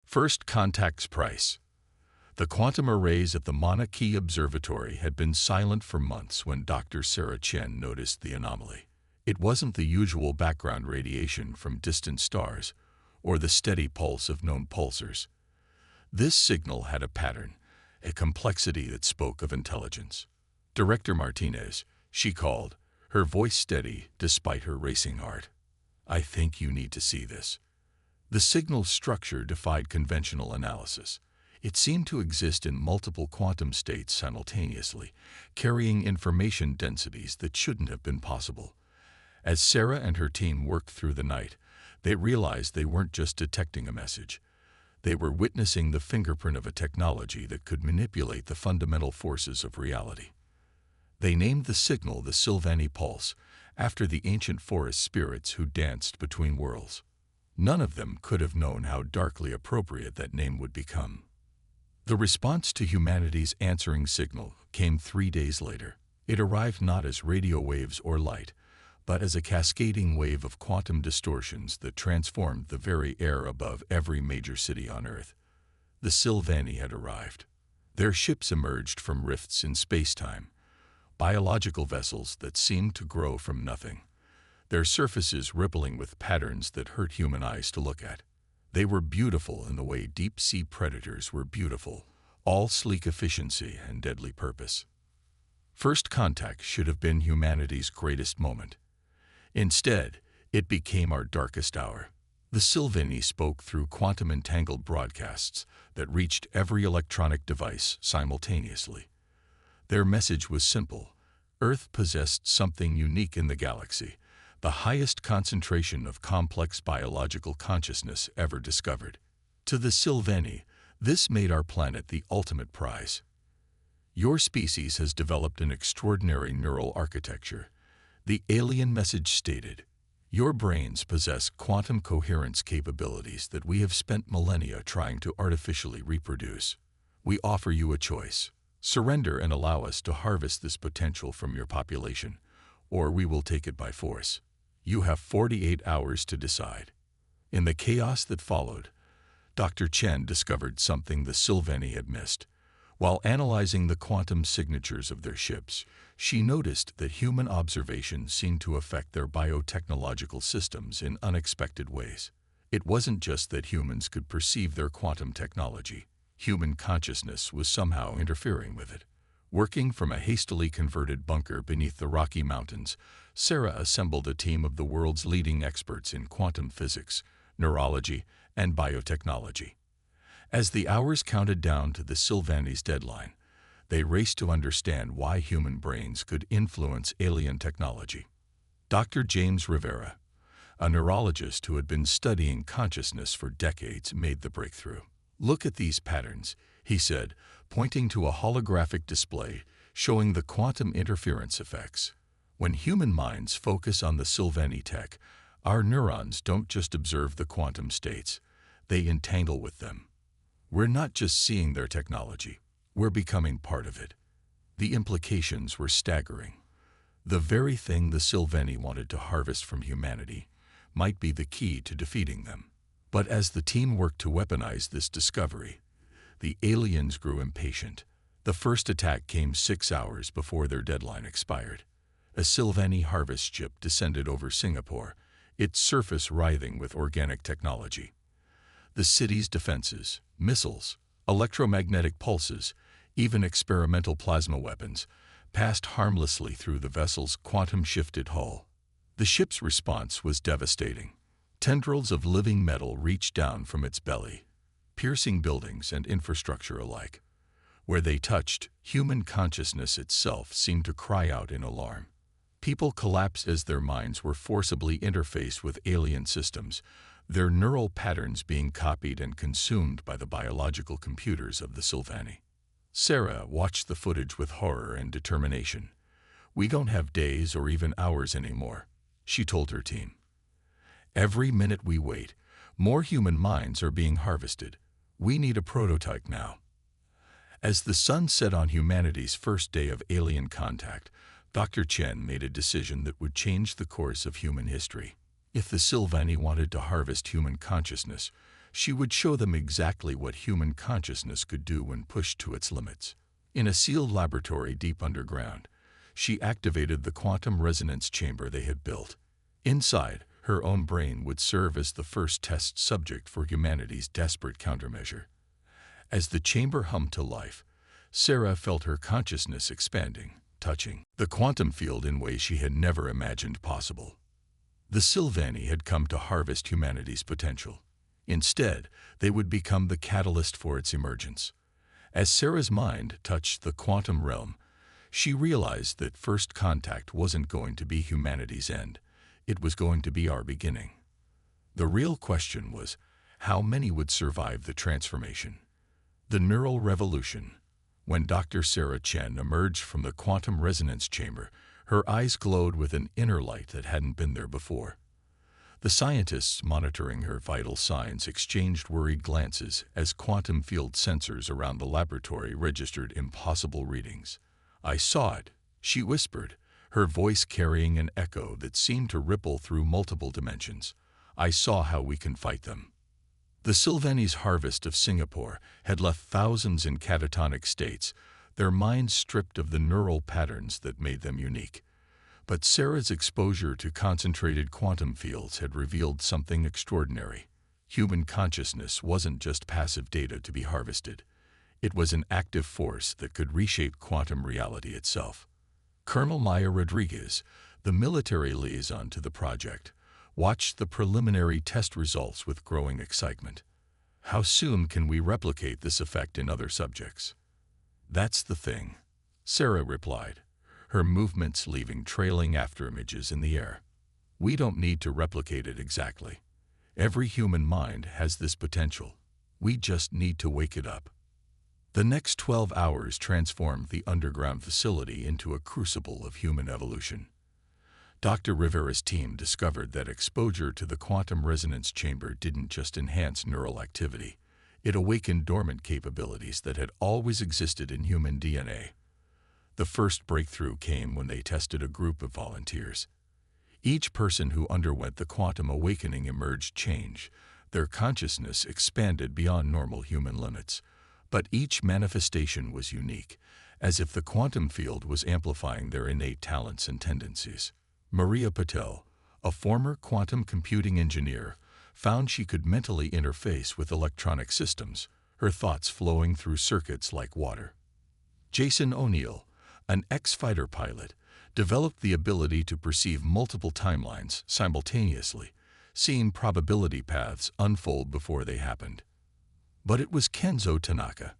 First contact's price. The quantum arrays at the Mauna Kea Observatory had been silent for months when Dr. Sarah Chen noticed the anomaly. It wasn't the usual background radiation from distant stars or the steady pulse of known pulsars. This signal had a pattern, a complexity that spoke of intelligence. Director Martinez, she called, her voice steady despite her racing heart. I think you need to see this. The signal's structure defied conventional analysis. It seemed to exist in multiple quantum states simultaneously, carrying information densities that shouldn't have been possible. As Sarah and her team worked through the night, they realized they weren't just detecting a message. They were witnessing the fingerprint of a technology that could manipulate the fundamental forces of reality. They named the signal the Sylvani Pulse, after the ancient forest spirits who danced between worlds. None of them could have known how darkly appropriate that name would become. The response to humanity's answering signal came 3 days later. It arrived not as radio waves or light, but as a cascading wave of quantum distortions that transformed the very air above every major city on Earth. The Sylvani had arrived. Their ships emerged from rifts in space-time, biological vessels that seemed to grow from nothing, their surfaces rippling with patterns that hurt human eyes to look at. They were beautiful in the way deep-sea predators were beautiful, all sleek efficiency and deadly purpose. First contact should have been humanity's greatest moment. Instead, it became our darkest hour. The Sylvani spoke through quantum-entangled broadcasts that reached every electronic device simultaneously. Their message was simple. Earth possessed something unique in the galaxy, the highest concentration of complex biological consciousness ever discovered. To the Sylvani, this made our planet the ultimate prize. Your species has developed an extraordinary neural architecture. The alien message stated, your brains possess quantum coherence capabilities that we have spent millennia trying to artificially reproduce. We offer you a choice. Surrender and allow us to harvest this potential from your population, or we will take it by force. You have 48 hours to decide. In the chaos that followed, Dr. Chen discovered something the Sylvani had missed. While analyzing the quantum signatures of their ships, she noticed that human observation seemed to affect their biotechnological systems in unexpected ways. It wasn't just that humans could perceive their quantum technology. Human consciousness was somehow interfering with it. Working from a hastily converted bunker beneath the Rocky Mountains, Sarah assembled a team of the world's leading experts in quantum physics, neurology, and biotechnology. As the hours counted down to the Sylvani's deadline, they raced to understand why human brains could influence alien technology. Dr. James Rivera, a neurologist who had been studying consciousness for decades, made the breakthrough. Look at these patterns, he said, pointing to a holographic display showing the quantum interference effects. When human minds focus on the Sylvani tech, our neurons don't just observe the quantum states, they entangle with them. We're not just seeing their technology, we're becoming part of it. The implications were staggering. The very thing the Sylvani wanted to harvest from humanity might be the key to defeating them. But as the team worked to weaponize this discovery, the aliens grew impatient. The first attack came 6 hours before their deadline expired. A Sylvani harvest ship descended over Singapore, its surface writhing with organic technology. The city's defenses, missiles, electromagnetic pulses, even experimental plasma weapons, passed harmlessly through the vessel's quantum-shifted hull. The ship's response was devastating. Tendrils of living metal reached down from its belly, piercing buildings and infrastructure alike. Where they touched, human consciousness itself seemed to cry out in alarm. People collapsed as their minds were forcibly interfaced with alien systems, their neural patterns being copied and consumed by the biological computers of the Sylvani. Sarah watched the footage with horror and determination. We don't have days or even hours anymore, she told her team. Every minute we wait, more human minds are being harvested. We need a prototype now. As the sun set on humanity's first day of alien contact, Dr. Chen made a decision that would change the course of human history. If the Sylvani wanted to harvest human consciousness, She would show them exactly what human consciousness could do when pushed to its limits. In a sealed laboratory deep underground, she activated the quantum resonance chamber they had built. Inside, her own brain would serve as the first test subject for humanity's desperate countermeasure. As the chamber hummed to life, Sarah felt her consciousness expanding, touching the quantum field in ways she had never imagined possible. The Sylvani had come to harvest humanity's potential. Instead, they would become the catalyst for its emergence. As Sarah's mind touched the quantum realm, she realized that first contact wasn't going to be humanity's end. It was going to be our beginning. The real question was, how many would survive the transformation? The neural revolution. When Dr. Sarah Chen emerged from the quantum resonance chamber, her eyes glowed with an inner light that hadn't been there before. The scientists monitoring her vital signs exchanged worried glances as quantum field sensors around the laboratory registered impossible readings. "I saw it," she whispered, her voice carrying an echo that seemed to ripple through multiple dimensions. "I saw how we can fight them." The Sylvani's harvest of Singapore had left thousands in catatonic states, their minds stripped of the neural patterns that made them unique. But Sarah's exposure to concentrated quantum fields had revealed something extraordinary. Human consciousness wasn't just passive data to be harvested. It was an active force that could reshape quantum reality itself. Colonel Maya Rodriguez, the military liaison to the project, watched the preliminary test results with growing excitement. "How soon can we replicate this effect in other subjects?" "That's the thing," Sarah replied, her movements leaving trailing afterimages in the air. "We don't need to replicate it exactly. Every human mind has this potential. We just need to wake it up." The next 12 hours transformed the underground facility into a crucible of human evolution. Dr. Rivera's team discovered that exposure to the quantum resonance chamber didn't just enhance neural activity. It awakened dormant capabilities that had always existed in human DNA. The first breakthrough came when they tested a group of volunteers. Each person who underwent the quantum awakening emerged changed. Their consciousness expanded beyond normal human limits. But each manifestation was unique, as if the quantum field was amplifying their innate talents and tendencies. Maria Patel, a former quantum computing engineer, found she could mentally interface with electronic systems, her thoughts flowing through circuits like water. Jason O'Neill, an ex-fighter pilot, developed the ability to perceive multiple timelines simultaneously, seeing probability paths unfold before they happened. But it was Kenzo Tanaka,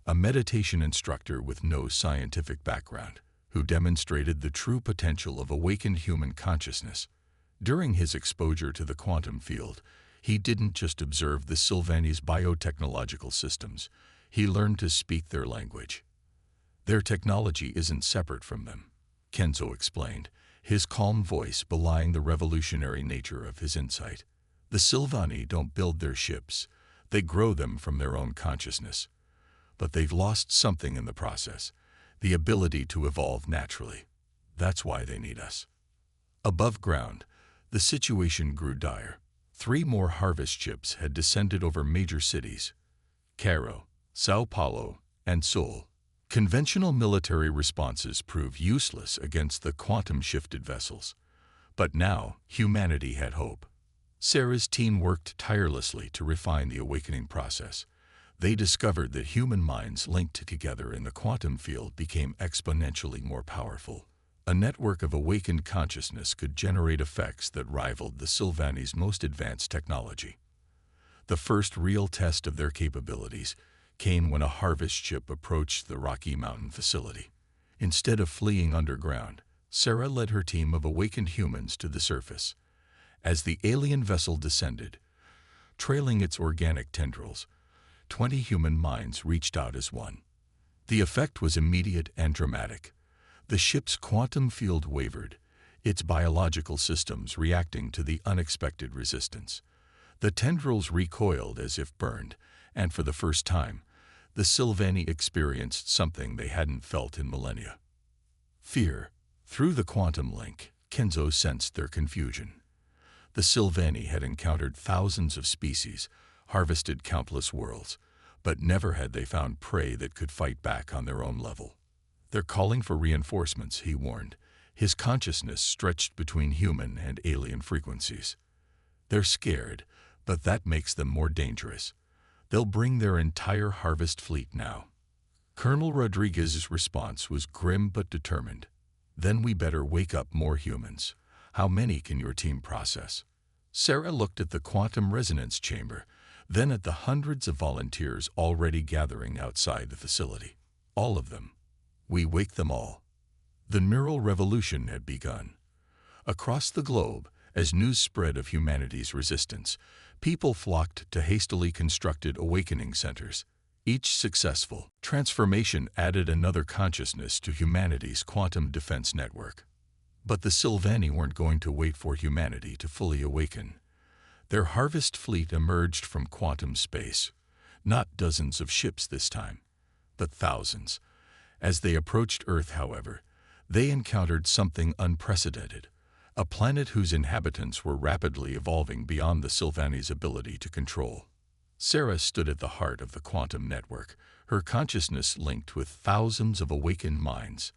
a meditation instructor with no scientific background, who demonstrated the true potential of awakened human consciousness. During his exposure to the quantum field, he didn't just observe the Sylvani's biotechnological systems, he learned to speak their language. "Their technology isn't separate from them," Kenzo explained, his calm voice belying the revolutionary nature of his insight. "The Sylvani don't build their ships, they grow them from their own consciousness. But they've lost something in the process, the ability to evolve naturally. That's why they need us." Above ground, the situation grew dire. 3 more harvest ships had descended over major cities: Cairo, Sao Paulo, and Seoul. Conventional military responses proved useless against the quantum-shifted vessels. But now, humanity had hope. Sarah's team worked tirelessly to refine the awakening process. They discovered that human minds linked together in the quantum field became exponentially more powerful. A network of awakened consciousness could generate effects that rivaled the Sylvani's most advanced technology. The first real test of their capabilities came when a harvest ship approached the Rocky Mountain facility. Instead of fleeing underground, Sarah led her team of awakened humans to the surface. As the alien vessel descended, trailing its organic tendrils, 20 human minds reached out as one. The effect was immediate and dramatic. The ship's quantum field wavered, its biological systems reacting to the unexpected resistance. The tendrils recoiled as if burned, and for the first time, the Sylvani experienced something they hadn't felt in millennia: fear. Through the quantum link, Kenzo sensed their confusion. The Sylvani had encountered thousands of species, harvested countless worlds, but never had they found prey that could fight back on their own level. "They're calling for reinforcements," he warned, his consciousness stretched between human and alien frequencies. "They're scared, but that makes them more dangerous. They'll bring their entire harvest fleet now." Colonel Rodriguez's response was grim but determined. "Then we better wake up more humans. How many can your team process?" Sarah looked at the quantum resonance chamber, then at the hundreds of volunteers already gathering outside the facility. "All of them. We wake them all." The neural revolution had begun. Across the globe, as news spread of humanity's resistance, people flocked to hastily constructed awakening centers. Each successful transformation added another consciousness to humanity's quantum defense network. But the Sylvani weren't going to wait for humanity to fully awaken. Their harvest fleet emerged from quantum space, not dozens of ships this time, but thousands. As they approached Earth, however, they encountered something unprecedented, a planet whose inhabitants were rapidly evolving beyond the Sylvani's ability to control. Sarah stood at the heart of the quantum network, her consciousness linked with thousands of awakened minds.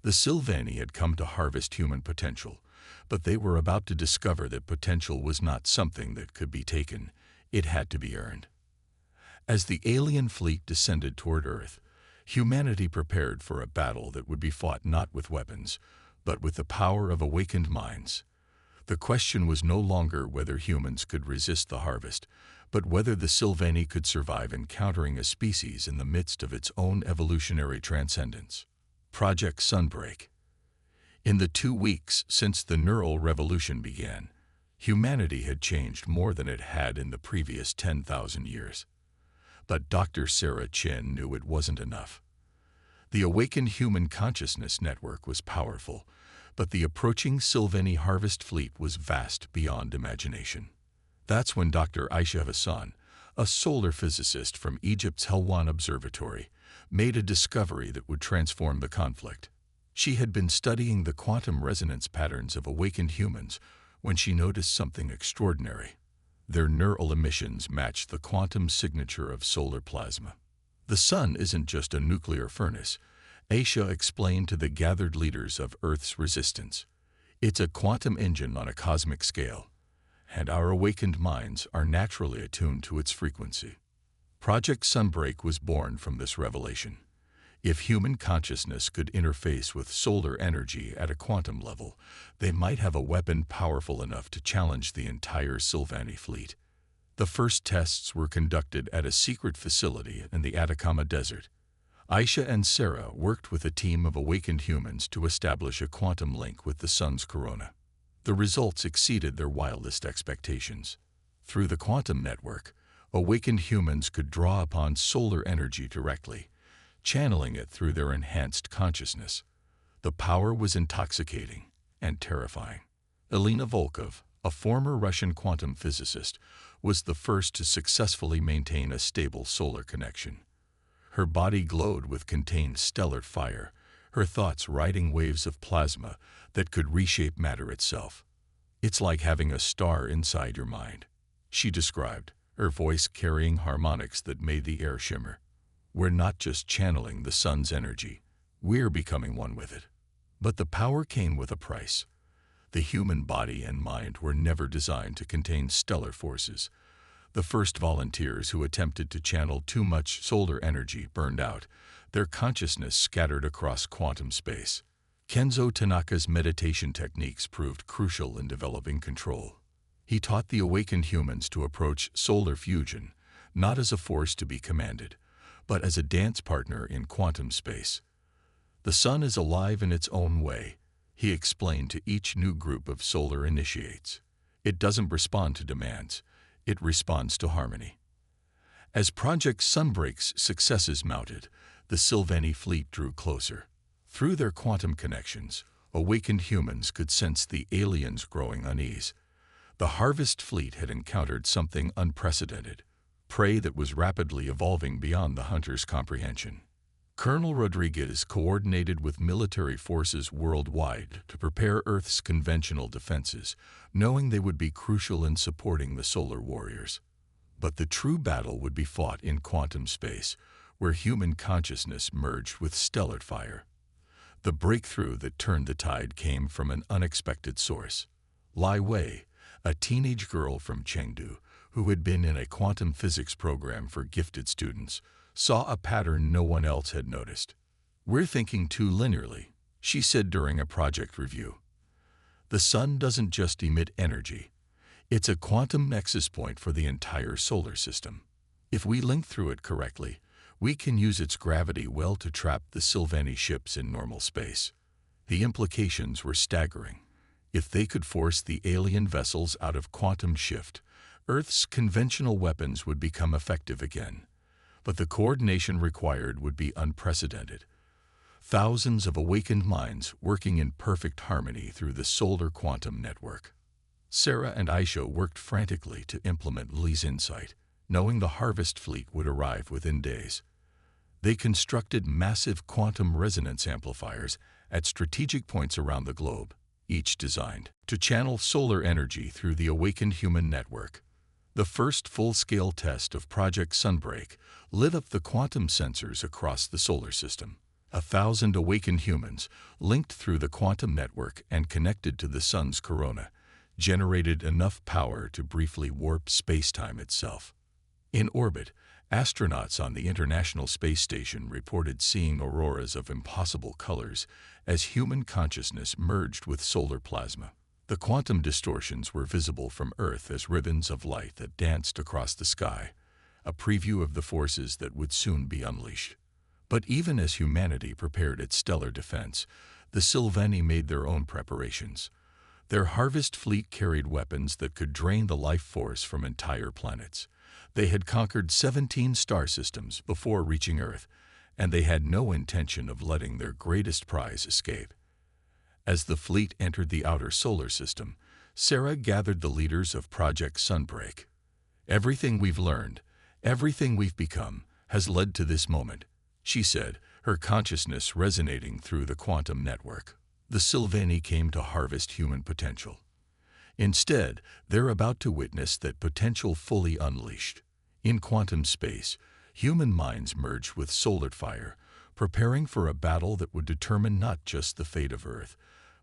The Sylvani had come to harvest human potential, but they were about to discover that potential was not something that could be taken, it had to be earned. As the alien fleet descended toward Earth, humanity prepared for a battle that would be fought not with weapons, but with the power of awakened minds. The question was no longer whether humans could resist the harvest, but whether the Sylvani could survive encountering a species in the midst of its own evolutionary transcendence. Project Sunbreak. In the 2 weeks since the neural revolution began, humanity had changed more than it had in the previous 10,000 years. But Dr. Sarah Chin knew it wasn't enough. The awakened human consciousness network was powerful, but the approaching Sylvani harvest fleet was vast beyond imagination. That's when Dr. Aisha Hassan, a solar physicist from Egypt's Helwan Observatory, made a discovery that would transform the conflict. She had been studying the quantum resonance patterns of awakened humans when she noticed something extraordinary. Their neural emissions matched the quantum signature of solar plasma. "The sun isn't just a nuclear furnace," Aisha explained to the gathered leaders of Earth's resistance. "It's a quantum engine on a cosmic scale, and our awakened minds are naturally attuned to its frequency." Project Sunbreak was born from this revelation. If human consciousness could interface with solar energy at a quantum level, they might have a weapon powerful enough to challenge the entire Sylvani fleet. The first tests were conducted at a secret facility in the Atacama Desert. Aisha and Sarah worked with a team of awakened humans to establish a quantum link with the sun's corona. The results exceeded their wildest expectations. Through the quantum network, awakened humans could draw upon solar energy directly, channeling it through their enhanced consciousness. The power was intoxicating and terrifying. Elena Volkov, a former Russian quantum physicist, was the first to successfully maintain a stable solar connection. Her body glowed with contained stellar fire, her thoughts riding waves of plasma that could reshape matter itself. "It's like having a star inside your mind," she described, her voice carrying harmonics that made the air shimmer. "We're not just channeling the sun's energy, we're becoming one with it." But the power came with a price. The human body and mind were never designed to contain stellar forces. The first volunteers who attempted to channel too much solar energy burned out, their consciousness scattered across quantum space. Kenzo Tanaka's meditation techniques proved crucial in developing control. He taught the awakened humans to approach solar fusion, not as a force to be commanded, but as a dance partner in quantum space. "The sun is alive in its own way," he explained to each new group of solar initiates. "It doesn't respond to demands, it responds to harmony." As Project Sunbreak's successes mounted, the Sylvani fleet drew closer. Through their quantum connections, awakened humans could sense the aliens' growing unease. The harvest fleet had encountered something unprecedented, prey that was rapidly evolving beyond the hunter's comprehension. Colonel Rodriguez coordinated with military forces worldwide to prepare Earth's conventional defenses, knowing they would be crucial in supporting the solar warriors. But the true battle would be fought in quantum space, where human consciousness merged with stellar fire. The breakthrough that turned the tide came from an unexpected source. Lai Wei, a teenage girl from Chengdu who had been in a quantum physics program for gifted students, saw a pattern no one else had noticed. "We're thinking too linearly," she said during a project review. "The sun doesn't just emit energy. It's a quantum nexus point for the entire solar system. If we link through it correctly, we can use its gravity well to trap the Sylvani ships in normal space." The implications were staggering. If they could force the alien vessels out of quantum shift, Earth's conventional weapons would become effective again. But the coordination required would be unprecedented. Thousands of awakened minds working in perfect harmony through the solar quantum network. Sarah and Aisha worked frantically to implement Li's insight, knowing the harvest fleet would arrive within days. They constructed massive quantum resonance amplifiers at strategic points around the globe, each designed to channel solar energy through the awakened human network. The first full-scale test of Project Sunbreak lit up the quantum sensors across the solar system. 1,000 awakened humans, linked through the quantum network and connected to the sun's corona, generated enough power to briefly warp space-time itself. In orbit, astronauts on the International Space Station reported seeing auroras of impossible colors as human consciousness merged with solar plasma. The quantum distortions were visible from Earth as ribbons of light that danced across the sky, a preview of the forces that would soon be unleashed. But even as humanity prepared its stellar defense, the Sylvani made their own preparations. Their harvest fleet carried weapons that could drain the life force from entire planets. They had conquered 17 star systems before reaching Earth, and they had no intention of letting their greatest prize escape. As the fleet entered the outer solar system, Sarah gathered the leaders of Project Sunbreak. "Everything we've learned, everything we've become, has led to this moment," she said, her consciousness resonating through the quantum network. The Sylvani came to harvest human potential. Instead, they're about to witness that potential fully unleashed. In quantum space, human minds merged with solar fire, preparing for a battle that would determine not just the fate of Earth,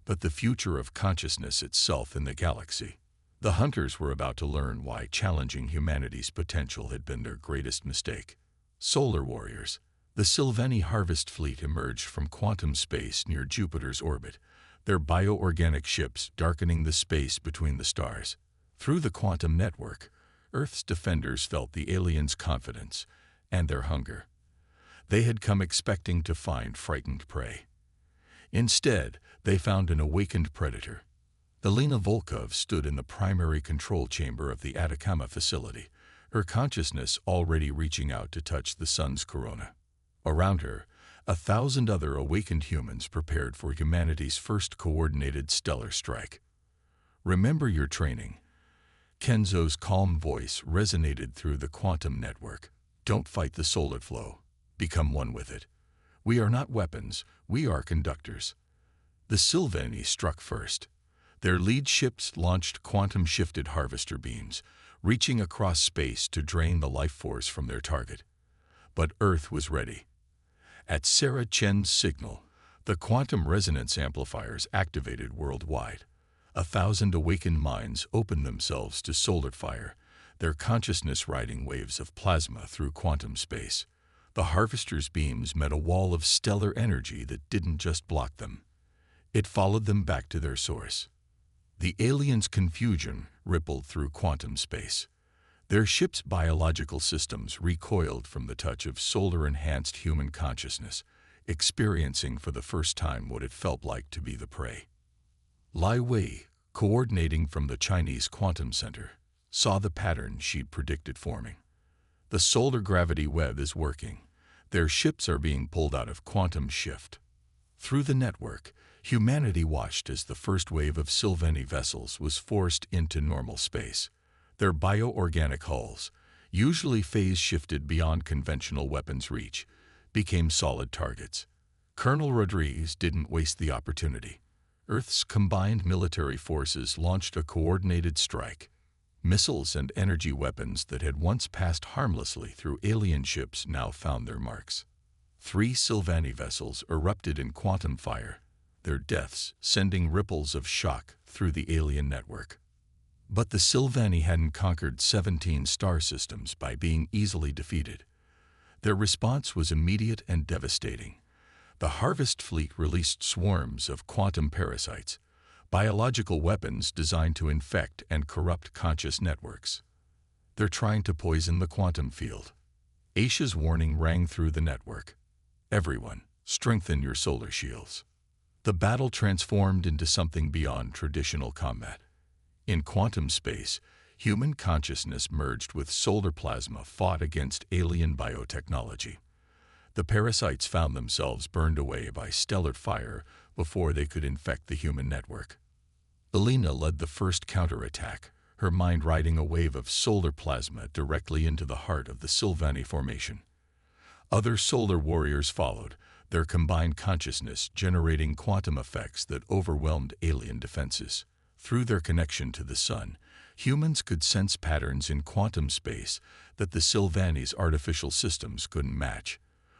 but the future of consciousness itself in the galaxy. The hunters were about to learn why challenging humanity's potential had been their greatest mistake. Solar warriors. The Sylvani harvest fleet emerged from quantum space near Jupiter's orbit, their bioorganic ships darkening the space between the stars. Through the quantum network, Earth's defenders felt the aliens' confidence and their hunger. They had come expecting to find frightened prey. Instead, they found an awakened predator. Elena Volkov stood in the primary control chamber of the Atacama facility, her consciousness already reaching out to touch the sun's corona. Around her, 1,000 other awakened humans prepared for humanity's first coordinated stellar strike. "Remember your training." Kenzo's calm voice resonated through the quantum network. "Don't fight the solar flow. Become one with it. We are not weapons, we are conductors." The Sylvani struck first. Their lead ships launched quantum-shifted harvester beams, reaching across space to drain the life force from their target. But Earth was ready. At Sarah Chen's signal, the quantum resonance amplifiers activated worldwide. 1,000 awakened minds opened themselves to solar fire, their consciousness riding waves of plasma through quantum space. The harvester's beams met a wall of stellar energy that didn't just block them. It followed them back to their source. The aliens' confusion rippled through quantum space. Their ship's biological systems recoiled from the touch of solar-enhanced human consciousness, experiencing for the first time what it felt like to be the prey. Lai Wei, coordinating from the Chinese Quantum Center, saw the pattern she'd predicted forming. The solar gravity web is working. Their ships are being pulled out of quantum shift. Through the network, humanity watched as the first wave of Sylvani vessels was forced into normal space. Their bioorganic hulls, usually phase-shifted beyond conventional weapons reach, became solid targets. Colonel Rodriguez didn't waste the opportunity. Earth's combined military forces launched a coordinated strike. Missiles and energy weapons that had once passed harmlessly through alien ships now found their marks. 3 Sylvani vessels erupted in quantum fire, their deaths sending ripples of shock through the alien network. But the Sylvani hadn't conquered 17 star systems by being easily defeated. Their response was immediate and devastating. The Harvest fleet released swarms of quantum parasites, biological weapons designed to infect and corrupt conscious networks. They're trying to poison the quantum field. Aisha's warning rang through the network. Everyone, strengthen your solar shields. The battle transformed into something beyond traditional combat. In quantum space, human consciousness merged with solar plasma fought against alien biotechnology. The parasites found themselves burned away by stellar fire before they could infect the human network. Elena led the first counterattack, her mind riding a wave of solar plasma directly into the heart of the Sylvani formation. Other solar warriors followed, their combined consciousness generating quantum effects that overwhelmed alien defenses. Through their connection to the sun, humans could sense patterns in quantum space that the Sylvani's artificial systems couldn't match.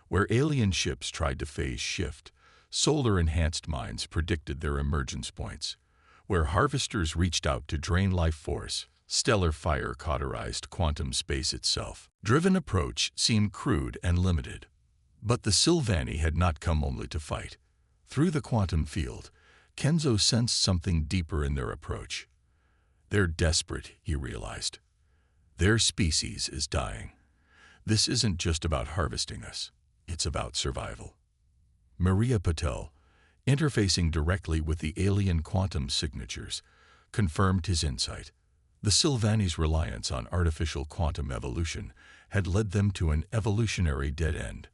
Where alien ships tried to phase shift, solar-enhanced minds predicted their emergence points. Where harvesters reached out to drain life force, stellar fire cauterized quantum space itself. Driven approach seemed crude and limited. But the Sylvani had not come only to fight. Through the quantum field, Kenzo sensed something deeper in their approach. They're desperate, he realized. Their species is dying. This isn't just about harvesting us. It's about survival. Maria Patel, interfacing directly with the alien quantum signatures, confirmed his insight. The Sylvani's reliance on artificial quantum evolution had led them to an evolutionary dead end.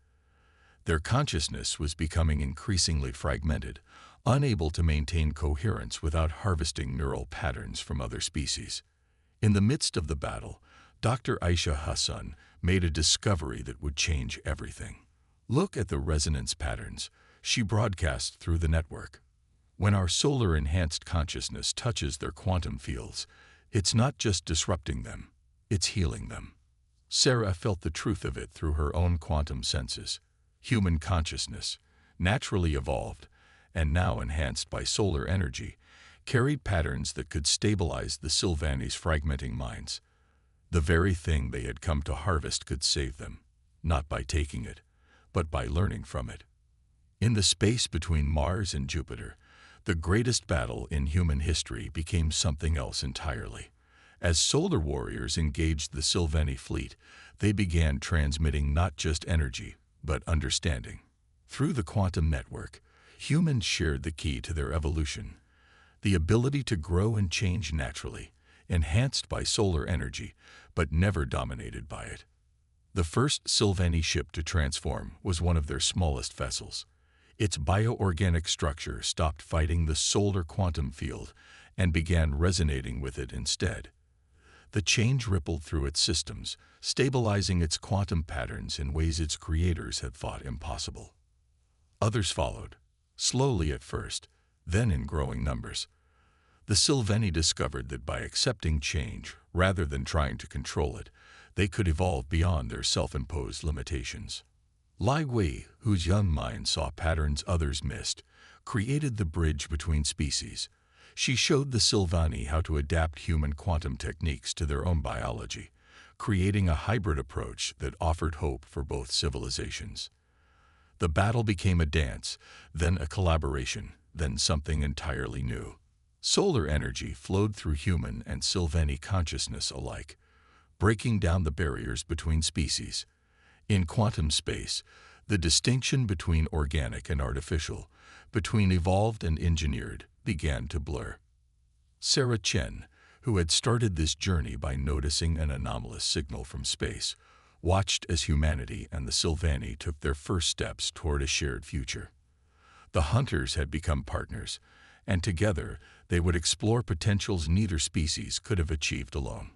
Their consciousness was becoming increasingly fragmented, unable to maintain coherence without harvesting neural patterns from other species. In the midst of the battle, Dr. Aisha Hassan made a discovery that would change everything. Look at the resonance patterns she broadcast through the network. When our solar-enhanced consciousness touches their quantum fields, it's not just disrupting them, it's healing them. Sarah felt the truth of it through her own quantum senses. Human consciousness, naturally evolved, and now enhanced by solar energy, carried patterns that could stabilize the Sylvani's fragmenting minds. The very thing they had come to harvest could save them, not by taking it, but by learning from it. In the space between Mars and Jupiter, the greatest battle in human history became something else entirely. As solar warriors engaged the Sylvani fleet, they began transmitting not just energy, but understanding. Through the quantum network, humans shared the key to their evolution, the ability to grow and change naturally, enhanced by solar energy, but never dominated by it. The first Sylvani ship to transform was one of their smallest vessels. Its bioorganic structure stopped fighting the solar quantum field and began resonating with it instead. The change rippled through its systems, stabilizing its quantum patterns in ways its creators had thought impossible. Others followed, slowly at first, then in growing numbers. The Sylvani discovered that by accepting change, rather than trying to control it, they could evolve beyond their self-imposed limitations. Lai Wei, whose young mind saw patterns others missed, created the bridge between species. She showed the Sylvani how to adapt human quantum techniques to their own biology, creating a hybrid approach that offered hope for both civilizations. The battle became a dance, then a collaboration, then something entirely new. Solar energy flowed through human and Sylvani consciousness alike, breaking down the barriers between species. In quantum space, the distinction between organic and artificial, between evolved and engineered, began to blur. Sarah Chen, who had started this journey by noticing an anomalous signal from space, watched as humanity and the Sylvani took their first steps toward a shared future. The hunters had become partners, and together they would explore potentials neither species could have achieved alone.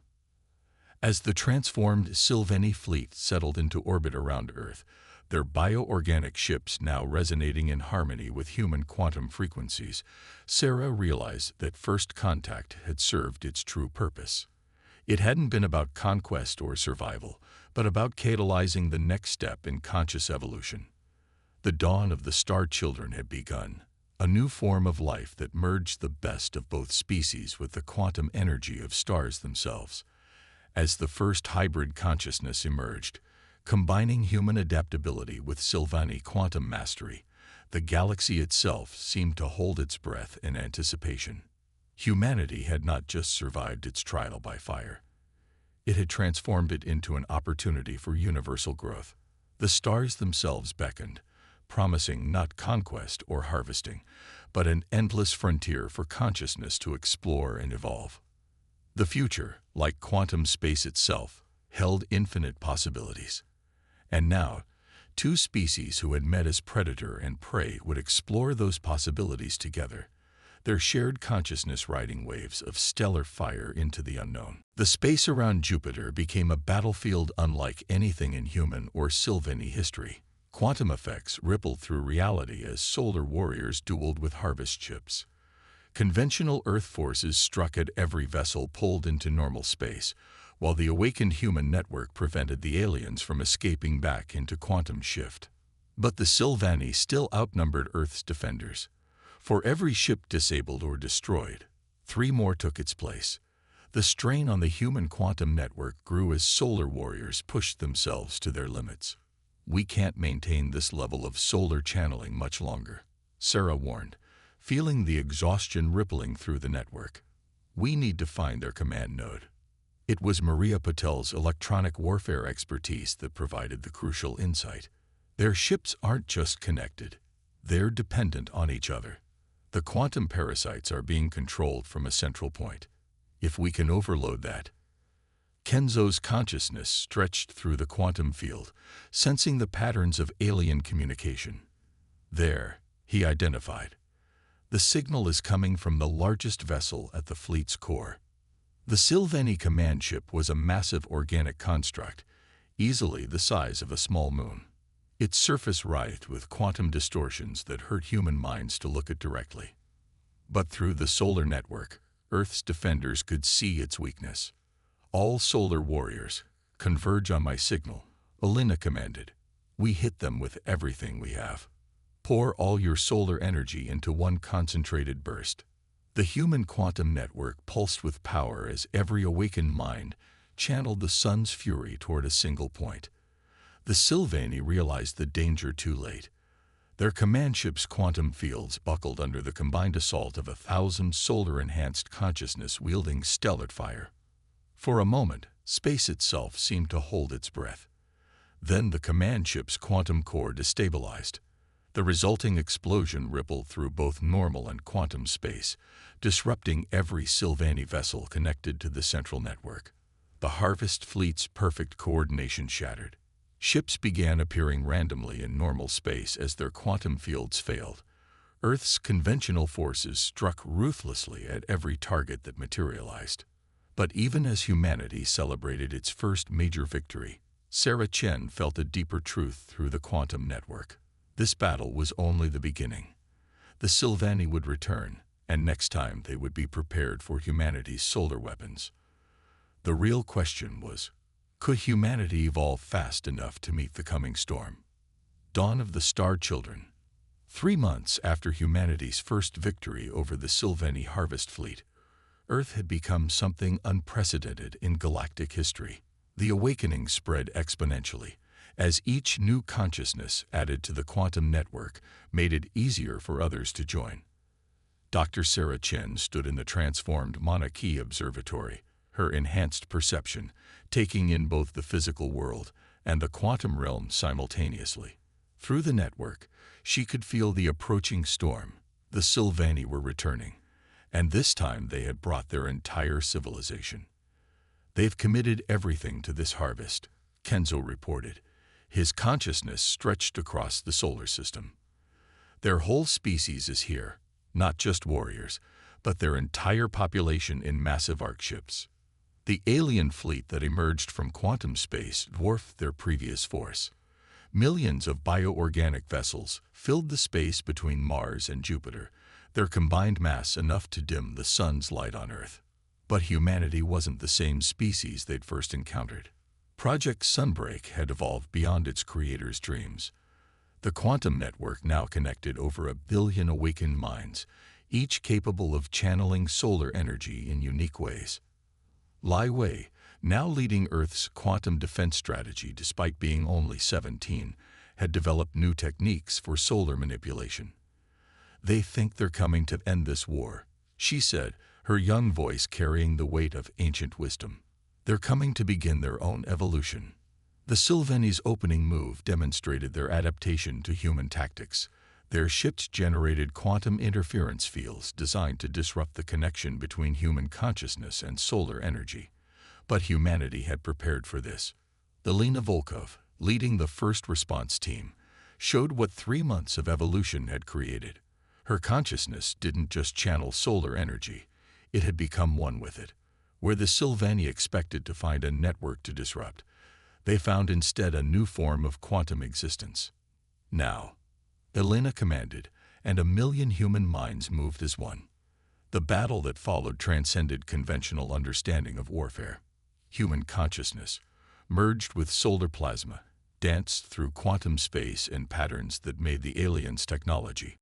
As the transformed Sylvani fleet settled into orbit around Earth, their bioorganic ships now resonating in harmony with human quantum frequencies, Sarah realized that first contact had served its true purpose. It hadn't been about conquest or survival, but about catalyzing the next step in conscious evolution. The dawn of the star children had begun, a new form of life that merged the best of both species with the quantum energy of stars themselves. As the first hybrid consciousness emerged, combining human adaptability with Sylvani quantum mastery, the galaxy itself seemed to hold its breath in anticipation. Humanity had not just survived its trial by fire. It had transformed it into an opportunity for universal growth. The stars themselves beckoned, promising not conquest or harvesting, but an endless frontier for consciousness to explore and evolve. The future, like quantum space itself, held infinite possibilities. And now, two species who had met as predator and prey would explore those possibilities together, their shared consciousness riding waves of stellar fire into the unknown. The space around Jupiter became a battlefield unlike anything in human or Sylvani history. Quantum effects rippled through reality as solar warriors dueled with harvest ships. Conventional Earth forces struck at every vessel pulled into normal space, while the awakened human network prevented the aliens from escaping back into quantum shift. But the Sylvani still outnumbered Earth's defenders. For every ship disabled or destroyed, 3 more took its place. The strain on the human quantum network grew as solar warriors pushed themselves to their limits. "We can't maintain this level of solar channeling much longer," Sarah warned, feeling the exhaustion rippling through the network. "We need to find their command node." It was Maria Patel's electronic warfare expertise that provided the crucial insight. Their ships aren't just connected, they're dependent on each other. The quantum parasites are being controlled from a central point. If we can overload that. Kenzo's consciousness stretched through the quantum field, sensing the patterns of alien communication. There, he identified. The signal is coming from the largest vessel at the fleet's core. The Sylvani command ship was a massive organic construct, easily the size of a small moon. Its surface writhed with quantum distortions that hurt human minds to look at directly. But through the solar network, Earth's defenders could see its weakness. "All solar warriors, converge on my signal," Elena commanded. "We hit them with everything we have. Pour all your solar energy into one concentrated burst." The human quantum network pulsed with power as every awakened mind channeled the sun's fury toward a single point. The Sylvani realized the danger too late. Their command ship's quantum fields buckled under the combined assault of 1,000 solar-enhanced consciousness-wielding stellar fire. For a moment, space itself seemed to hold its breath. Then the command ship's quantum core destabilized. The resulting explosion rippled through both normal and quantum space, disrupting every Sylvani vessel connected to the central network. The Harvest fleet's perfect coordination shattered. Ships began appearing randomly in normal space as their quantum fields failed. Earth's conventional forces struck ruthlessly at every target that materialized. But even as humanity celebrated its first major victory, Sarah Chen felt a deeper truth through the quantum network. This battle was only the beginning. The Sylvani would return, and next time they would be prepared for humanity's solar weapons. The real question was, could humanity evolve fast enough to meet the coming storm? Dawn of the Star Children. 3 months after humanity's first victory over the Sylvani Harvest fleet, Earth had become something unprecedented in galactic history. The awakening spread exponentially, as each new consciousness added to the quantum network made it easier for others to join. Dr. Sarah Chen stood in the transformed Mauna Kea Observatory, her enhanced perception taking in both the physical world and the quantum realm simultaneously. Through the network, she could feel the approaching storm. The Sylvani were returning, and this time they had brought their entire civilization. "They've committed everything to this harvest," Kenzo reported. His consciousness stretched across the solar system. "Their whole species is here, not just warriors, but their entire population in massive arc ships." The alien fleet that emerged from quantum space dwarfed their previous force. Millions of bioorganic vessels filled the space between Mars and Jupiter, their combined mass enough to dim the sun's light on Earth. But humanity wasn't the same species they'd first encountered. Project Sunbreak had evolved beyond its creator's dreams. The quantum network now connected over 1 billion awakened minds, each capable of channeling solar energy in unique ways. Lai Wei, now leading Earth's quantum defense strategy despite being only 17, had developed new techniques for solar manipulation. "They think they're coming to end this war," she said, her young voice carrying the weight of ancient wisdom. "They're coming to begin their own evolution." The Sylvanis' opening move demonstrated their adaptation to human tactics. Their ships generated quantum interference fields designed to disrupt the connection between human consciousness and solar energy. But humanity had prepared for this. Elena Volkov, leading the first response team, showed what 3 months of evolution had created. Her consciousness didn't just channel solar energy, it had become one with it. Where the Sylvani expected to find a network to disrupt, they found instead a new form of quantum existence. "Now," Elena commanded, and 1 million human minds moved as one. The battle that followed transcended conventional understanding of warfare. Human consciousness, merged with solar plasma, danced through quantum space in patterns that made the aliens' technology